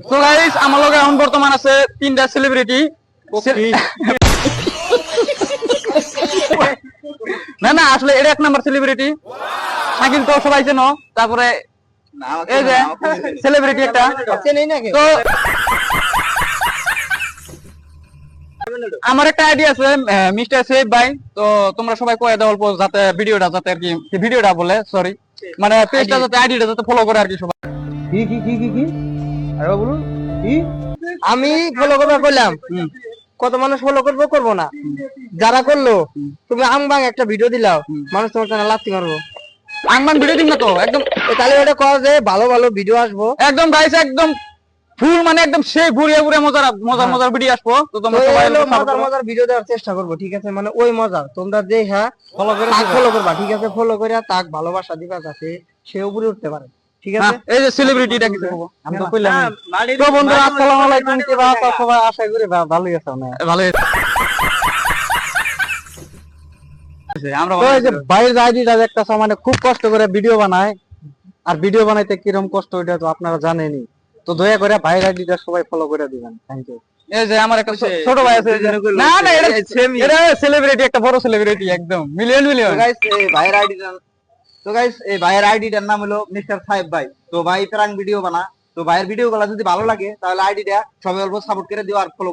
তো গাইস আমার লগে এখন বর্তমান আছে তিনটা সেলিব্রিটি। না না আসলে এটা এক নাম্বার সেলিব্রিটি। শাকিল তো সবাই চেনো। তারপরে এই যে সেলিব্রিটি একটা চেনেই নাকি? তো আমার একটা আইডিয়া আছে মিস্টার সেফ ভাই। তো তোমরা সবাই কয়ে দাও অল্প যাতে ভিডিওটা যাতে আর কি ভিডিওটা বলে সরি মানে পেজটা যাতে আইডিটা যাতে ফলো করে আর কি সবাই। কি কি কি কি কি আরে বলুন কি? আমি ফলো করবো বললাম, কত মানুষ ফলো করবো করবো না, যারা করলো তুমি আংবাং একটা ভিডিও দিলাও মানুষ তোমার চ্যানেল লাত্তি মারবো। আংমান ভিডিও দিন না তো একদম তাহলে ওটা কর যে ভালো ভালো ভিডিও আসবো একদম গাইস একদম ফুল মানে একদম সেই ঘুরিয়ে ঘুরিয়ে মজার মজার মজার ভিডিও আসবো। তো তোমরা সবাই মজার মজার ভিডিও দেওয়ার চেষ্টা করবো, ঠিক আছে? মানে ওই মজার তোমরা যে হ্যাঁ ফলো করবা, ঠিক আছে? ফলো করে তাক ভালোবাসা দিবা যাতে সে উপরে উঠতে পারে, ঠিক আছে? এই যে সেলিব্রিটিটা কিছু বলবো আমি তো কইলাম। তো বন্ধুরা আসসালামু আলাইকুম, কি বাবা সবাই আশা করি ভালোই আছো না? ভালোই আছে আমরা। তো এই যে বাইরের আইডিটা দেখতেছো মানে খুব কষ্ট করে ভিডিও বানায়, আর ভিডিও বানাইতে কিরকম কষ্ট ওইটা তো আপনারা জানেনই। তো দয়া করে বাইরের আইডিটা সবাই ফলো করে দিবেন, থ্যাংক ইউ। এই যে আমার একটা ছোট ভাই আছে। না না এটা সেলিব্রিটি একটা বড় সেলিব্রিটি একদম মিলিয়ন মিলিয়ন। গাইস এই ভাইয়ের আইডিটা, তো গাইস এই ভাইয়ের আইডিটার নাম হলো মিস্টার সাহেব ভাই। তো ভাই প্রাঙ্ক ভিডিও বানা। তো ভাইয়ের ভিডিও গুলো যদি ভালো লাগে তাহলে আইডিটা সবাই অল্প সাপোর্ট করে দিও আর ফলো